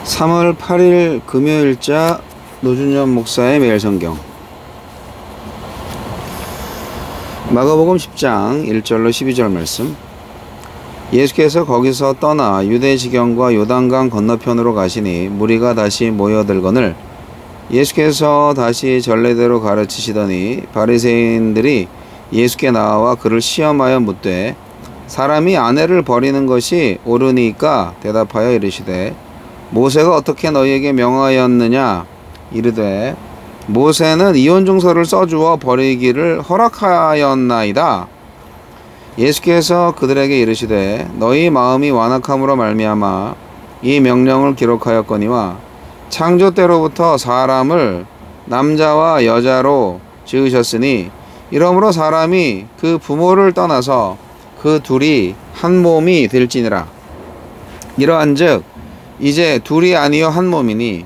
3월 8일 금요일자 노준현 목사의 매일 성경 마가복음 10장 1절로 12절 말씀. 예수께서 거기서 떠나 유대 지경과 요단강 건너편으로 가시니 무리가 다시 모여들거늘 예수께서 다시 전례대로 가르치시더니 바리새인들이 예수께 나와 그를 시험하여 묻되 사람이 아내를 버리는 것이 옳으니까 대답하여 이르시되 모세가 어떻게 너희에게 명하였느냐 이르되 모세는 이혼증서를 써주어 버리기를 허락하였나이다. 예수께서 그들에게 이르시되 너희 마음이 완악함으로 말미암아 이 명령을 기록하였거니와 창조 때로부터 사람을 남자와 여자로 지으셨으니 이러므로 사람이 그 부모를 떠나서 그 둘이 한 몸이 될지니라. 이러한즉 이제 둘이 아니요 한 몸이니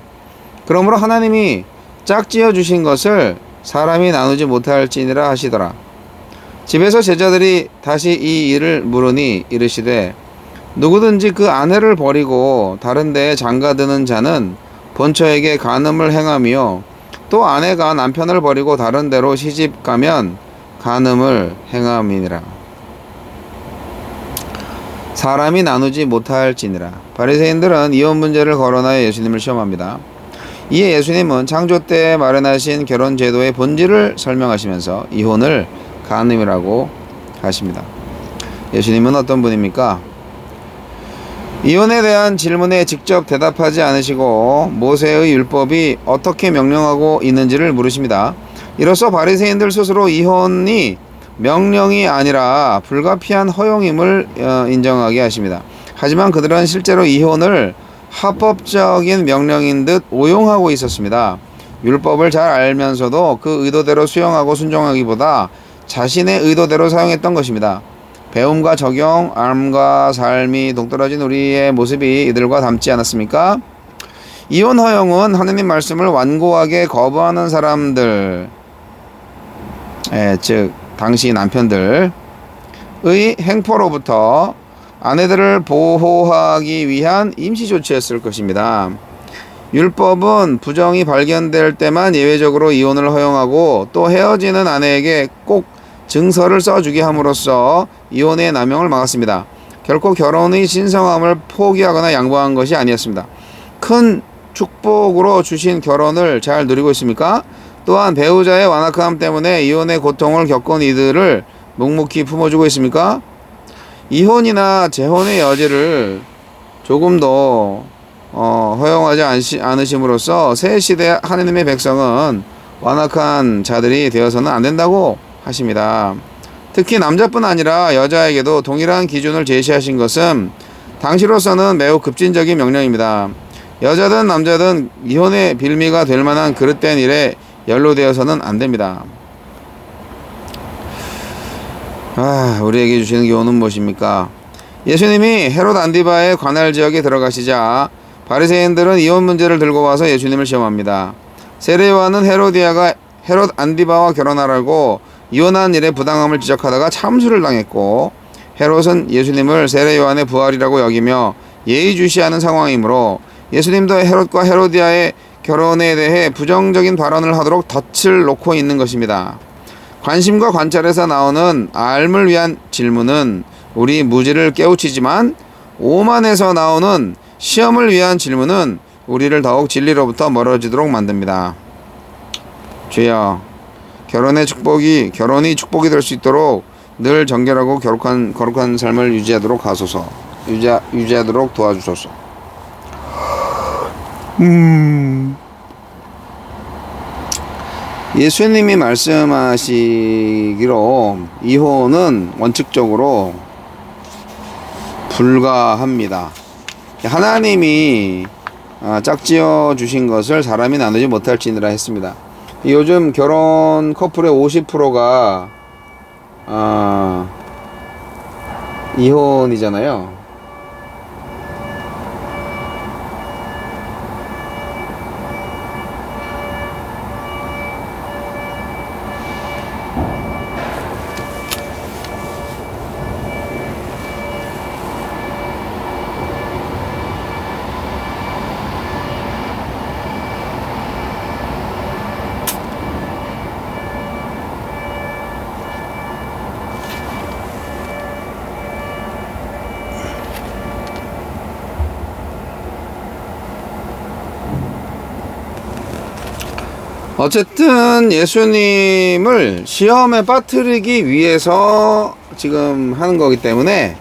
그러므로 하나님이 짝지어 주신 것을 사람이 나누지 못할지니라 하시더라. 집에서 제자들이 다시 이 일을 물으니 이르시되 누구든지 그 아내를 버리고 다른 데에 장가드는 자는 본처에게 간음을 행하며 또 아내가 남편을 버리고 다른 데로 시집가면 간음을 행함이니라. 사람이 나누지 못할지니라. 바리새인들은 이혼 문제를 거론하여 예수님을 시험합니다. 이에 예수님은 창조 때 마련하신 결혼 제도의 본질을 설명하시면서 이혼을 간음이라고 하십니다. 예수님은 어떤 분입니까? 이혼에 대한 질문에 직접 대답하지 않으시고 모세의 율법이 어떻게 명령하고 있는지를 물으십니다. 이로써 바리새인들 스스로 이혼이 명령이 아니라 불가피한 허용임을 인정하게 하십니다. 하지만 그들은 실제로 이혼을 합법적인 명령인 듯 오용하고 있었습니다. 율법을 잘 알면서도 그 의도대로 수용하고 순종하기보다 자신의 의도대로 사용했던 것입니다. 배움과 적용, 삶과 삶이 동떨어진 우리의 모습이 이들과 닮지 않았습니까? 이혼 허용은 하느님 말씀을 완고하게 거부하는 사람들, 즉 당시 남편들의 행포로부터 아내들을 보호하기 위한 임시 조치였을 것입니다. 율법은 부정이 발견될 때만 예외적으로 이혼을 허용하고 또 헤어지는 아내에게 꼭 증서를 써주게 함으로써 이혼의 남용을 막았습니다. 결코 결혼의 신성함을 포기하거나 양보한 것이 아니었습니다. 큰 축복으로 주신 결혼을 잘 누리고 있습니까? 또한 배우자의 완악함 때문에 이혼의 고통을 겪은 이들을 묵묵히 품어주고 있습니까? 이혼이나 재혼의 여지를 조금 더 허용하지 않으심으로써 새 시대 하느님의 백성은 완악한 자들이 되어서는 안 된다고 하십니다. 특히 남자뿐 아니라 여자에게도 동일한 기준을 제시하신 것은 당시로서는 매우 급진적인 명령입니다. 여자든 남자든 이혼의 빌미가 될 만한 그릇된 일에 연루되어서는 안 됩니다. 우리에게 주시는 교훈은 무엇입니까? 예수님이 헤롯 안디바의 관할 지역에 들어가시자 바리새인들은 이혼 문제를 들고 와서 예수님을 시험합니다. 세례 요한은 헤로디아가 헤롯 안디바와 결혼하라고 이혼한 일의 부당함을 지적하다가 참수를 당했고 헤롯은 예수님을 세례 요한의 부활이라고 여기며 예의주시하는 상황이므로 예수님도 헤롯과 헤로디아의 결혼에 대해 부정적인 발언을 하도록 덫을 놓고 있는 것입니다. 관심과 관찰에서 나오는 알을 위한 질문은 우리 무지를 깨우치지만 오만에서 나오는 시험을 위한 질문은 우리를 더욱 진리로부터 멀어지도록 만듭니다. 주여, 결혼이 축복이 될 수 있도록 늘 정결하고 거룩한 삶을 유지하도록 하소서. 유지하도록 도와주소서. 예수님이 말씀하시기로 이혼은 원칙적으로 불가합니다. 하나님이 짝지어 주신 것을 사람이 나누지 못할지니라 했습니다. 요즘 결혼 커플의 50%가 이혼이잖아요. 어쨌든 예수님을 시험에 빠뜨리기 위해서 지금 하는 거기 때문에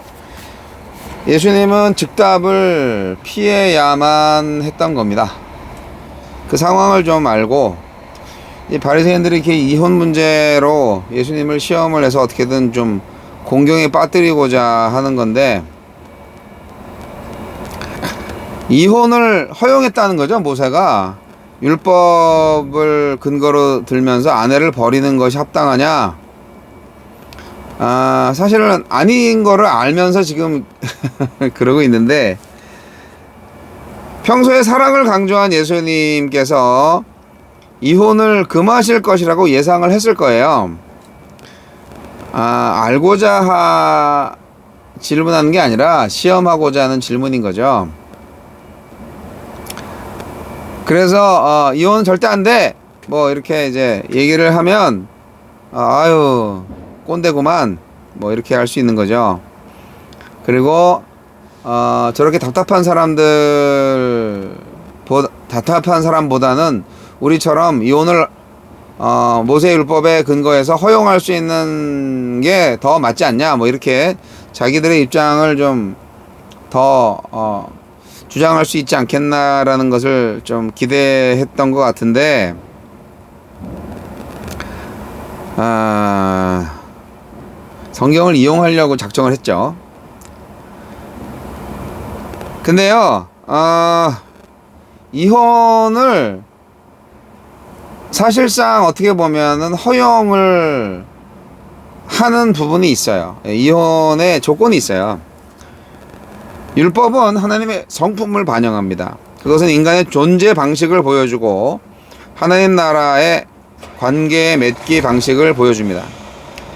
예수님은 즉답을 피해야만 했던 겁니다. 그 상황을 좀 알고, 이 바리새인들이 이렇게 이혼 문제로 예수님을 시험을 해서 어떻게든 좀 공경에 빠뜨리고자 하는 건데, 이혼을 허용했다는 거죠. 모세가 율법을 근거로 들면서 아내를 버리는 것이 합당하냐? 사실은 아닌 거를 알면서 지금 그러고 있는데, 평소에 사랑을 강조한 예수님께서 이혼을 금하실 것이라고 예상을 했을 거예요. 알고자 질문하는 게 아니라 시험하고자 하는 질문인 거죠. 그래서 이혼 절대 안 돼! 뭐 이렇게 이제 얘기를 하면 아유 꼰대구만 뭐 이렇게 할 수 있는 거죠. 그리고 저렇게 답답한 사람보다는 우리처럼 이혼을 모세 율법에 근거해서 허용할 수 있는 게 더 맞지 않냐 뭐 이렇게 자기들의 입장을 좀 더 주장할 수 있지 않겠나라는 것을 좀 기대했던 것 같은데, 성경을 이용하려고 작정을 했죠. 근데요, 이혼을 사실상 어떻게 보면은 허용을 하는 부분이 있어요. 이혼의 조건이 있어요. 율법은 하나님의 성품을 반영합니다. 그것은 인간의 존재 방식을 보여주고 하나님 나라의 관계 맺기 방식을 보여줍니다.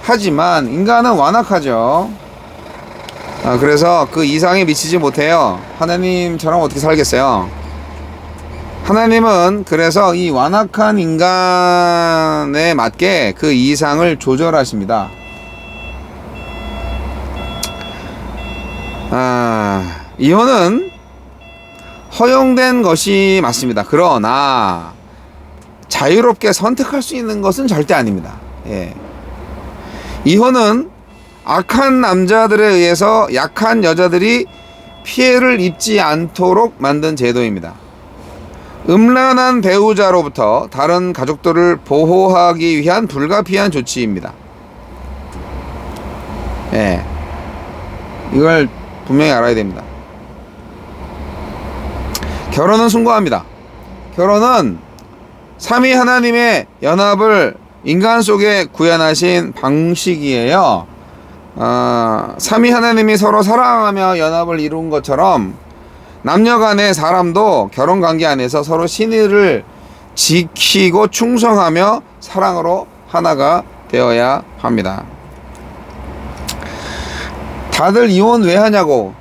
하지만 인간은 완악하죠. 그래서 그 이상에 미치지 못해요. 하나님처럼 어떻게 살겠어요? 하나님은 그래서 이 완악한 인간에 맞게 그 이상을 조절하십니다. 이혼은 허용된 것이 맞습니다. 그러나 자유롭게 선택할 수 있는 것은 절대 아닙니다. 예. 이혼은 악한 남자들에 의해서 약한 여자들이 피해를 입지 않도록 만든 제도입니다. 음란한 배우자로부터 다른 가족들을 보호하기 위한 불가피한 조치입니다. 예. 이걸 분명히 알아야 됩니다. 결혼은 숭고합니다. 결혼은 삼위 하나님의 연합을 인간 속에 구현하신 방식이에요. 삼위 하나님이 서로 사랑하며 연합을 이룬 것처럼 남녀 간의 사람도 결혼 관계 안에서 서로 신의를 지키고 충성하며 사랑으로 하나가 되어야 합니다. 다들 이혼 왜 하냐고,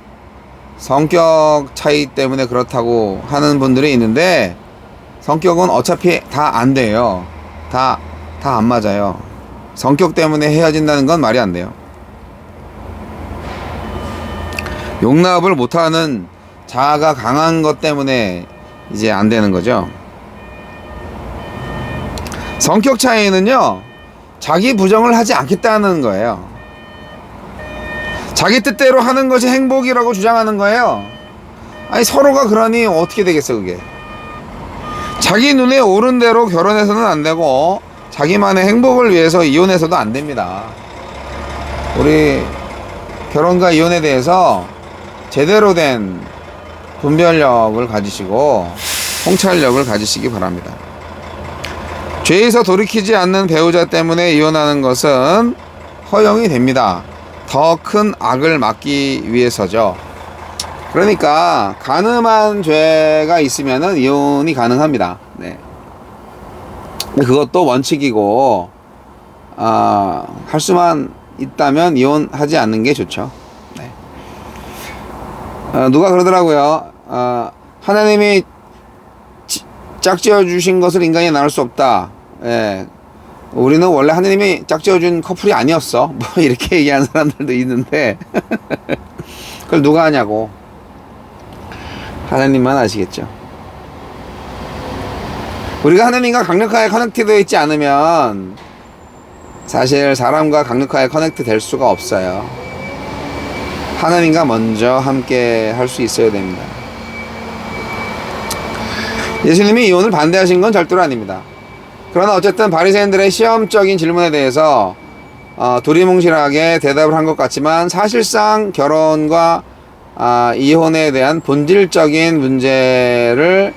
성격 차이 때문에 그렇다고 하는 분들이 있는데, 성격은 어차피 다 안 돼요. 다 안 맞아요. 성격 때문에 헤어진다는 건 말이 안 돼요. 용납을 못하는 자아가 강한 것 때문에 이제 안 되는 거죠. 성격 차이는요, 자기 부정을 하지 않겠다는 거예요. 자기 뜻대로 하는 것이 행복이라고 주장하는 거예요. 아니 서로가 그러니 어떻게 되겠어 그게. 자기 눈에 옳은 대로 결혼해서는 안 되고 자기만의 행복을 위해서 이혼해서도 안 됩니다. 우리 결혼과 이혼에 대해서 제대로 된 분별력을 가지시고 통찰력을 가지시기 바랍니다. 죄에서 돌이키지 않는 배우자 때문에 이혼하는 것은 허용이 됩니다. 더 큰 악을 막기 위해서죠. 그러니까 간음한 죄가 있으면은 이혼이 가능합니다. 네. 그것도 원칙이고 할 수만 있다면 이혼하지 않는 게 좋죠. 네. 누가 그러더라고요. 하나님이 짝지어 주신 것을 인간이 나눌 수 없다. 예. 우리는 원래 하나님이 짝지어준 커플이 아니었어. 뭐 이렇게 얘기하는 사람들도 있는데 그걸 누가 하냐고. 하나님만 아시겠죠. 우리가 하느님과 강력하게 커넥트되어 있지 않으면 사실 사람과 강력하게 커넥트 될 수가 없어요. 하나님과 먼저 함께 할 수 있어야 됩니다. 예수님이 이혼을 반대하신 건 절대로 아닙니다. 그러나 어쨌든 바리새인들의 시험적인 질문에 대해서 두리뭉실하게 대답을 한 것 같지만 사실상 결혼과 이혼에 대한 본질적인 문제를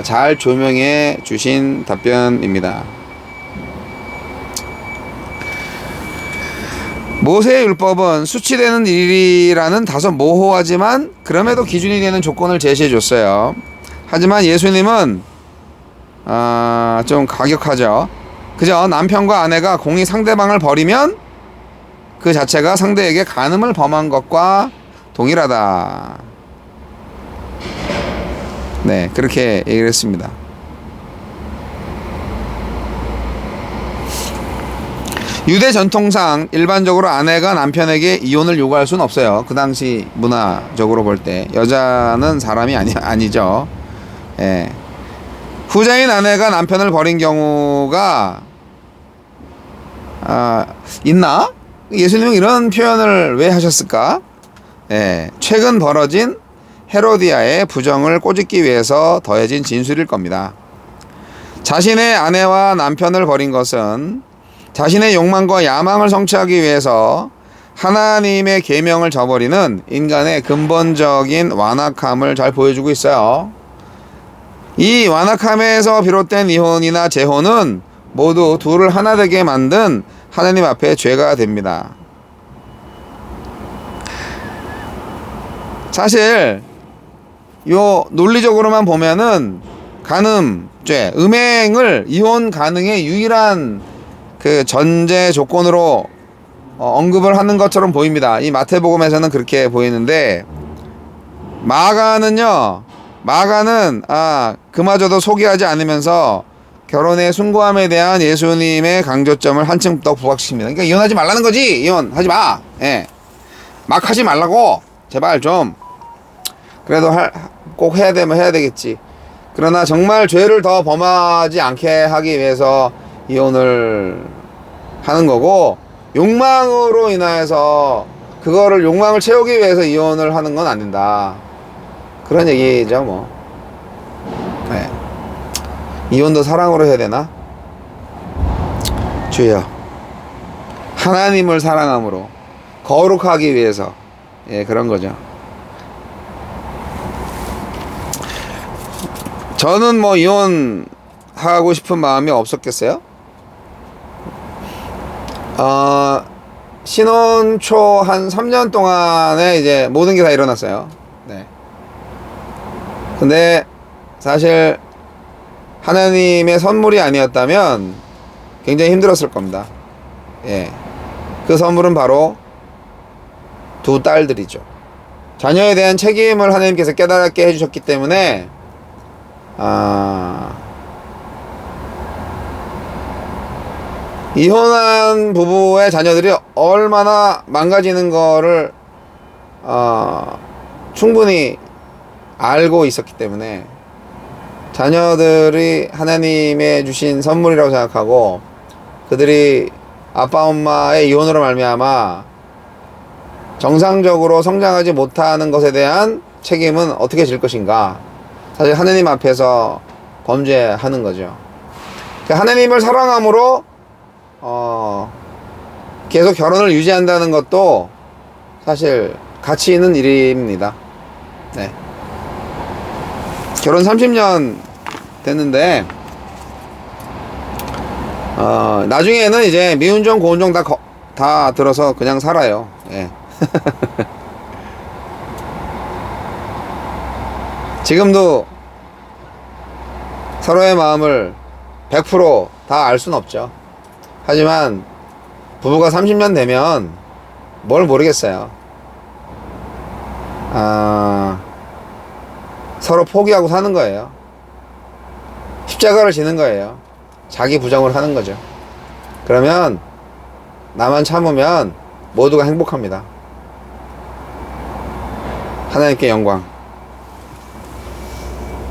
잘 조명해 주신 답변입니다. 모세의 율법은 수치되는 일이라는 다소 모호하지만 그럼에도 기준이 되는 조건을 제시해 줬어요. 하지만 예수님은 좀 가격하죠. 그저 남편과 아내가 공히 상대방을 버리면 그 자체가 상대에게 간음을 범한 것과 동일하다. 네, 그렇게 얘기를 했습니다. 유대 전통상 일반적으로 아내가 남편에게 이혼을 요구할 수는 없어요. 그 당시 문화적으로 볼 때 여자는 사람이 아니죠. 예. 후자인 아내가 남편을 버린 경우가 있나? 예수님은 이런 표현을 왜 하셨을까? 예. 최근 벌어진 헤로디아의 부정을 꼬집기 위해서 더해진 진술일 겁니다. 자신의 아내와 남편을 버린 것은 자신의 욕망과 야망을 성취하기 위해서 하나님의 계명을 저버리는 인간의 근본적인 완악함을 잘 보여주고 있어요. 이 완악함에서 비롯된 이혼이나 재혼은 모두 둘을 하나 되게 만든 하나님 앞에 죄가 됩니다. 사실 요 논리적으로만 보면은 간음죄, 음행을 이혼 가능의 유일한 그 전제 조건으로 언급을 하는 것처럼 보입니다. 이 마태복음에서는 그렇게 보이는데 마가는 그마저도 소개하지 않으면서 결혼의 숭고함에 대한 예수님의 강조점을 한층 더 부각시킵니다. 그러니까 이혼하지 말라는 거지. 이혼하지 마. 예. 막 하지 말라고. 제발 좀. 그래도 꼭 해야 되면 해야 되겠지. 그러나 정말 죄를 더 범하지 않게 하기 위해서 이혼을 하는 거고, 욕망으로 인하여서 그거를 욕망을 채우기 위해서 이혼을 하는 건 안 된다. 그런 얘기죠, 뭐. 네. 이혼도 사랑으로 해야 되나? 주여, 하나님을 사랑함으로 거룩하기 위해서, 예, 그런 거죠. 저는 뭐 이혼하고 싶은 마음이 없었겠어요? 신혼 초 한 3년 동안에 이제 모든 게 다 일어났어요. 네. 근데 사실 하나님의 선물이 아니었다면 굉장히 힘들었을 겁니다. 예. 그 선물은 바로 두 딸들이죠. 자녀에 대한 책임을 하나님께서 깨닫게 해주셨기 때문에 이혼한 부부의 자녀들이 얼마나 망가지는 거를 충분히 알고 있었기 때문에 자녀들이 하나님의 주신 선물이라고 생각하고 그들이 아빠 엄마의 이혼으로 말미암아 정상적으로 성장하지 못하는 것에 대한 책임은 어떻게 질 것인가. 사실 하나님 앞에서 범죄하는 거죠. 하나님을 사랑함으로 계속 결혼을 유지한다는 것도 사실 가치 있는 일입니다. 네. 결혼 30년 됐는데 나중에는 이제 미운 정 고운 정 다 들어서 그냥 살아요. 예. 지금도 서로의 마음을 100% 다 알 수는 없죠. 하지만 부부가 30년 되면 뭘 모르겠어요. 서로 포기하고 사는 거예요. 십자가를 지는 거예요. 자기 부정을 하는 거죠. 그러면 나만 참으면 모두가 행복합니다. 하나님께 영광.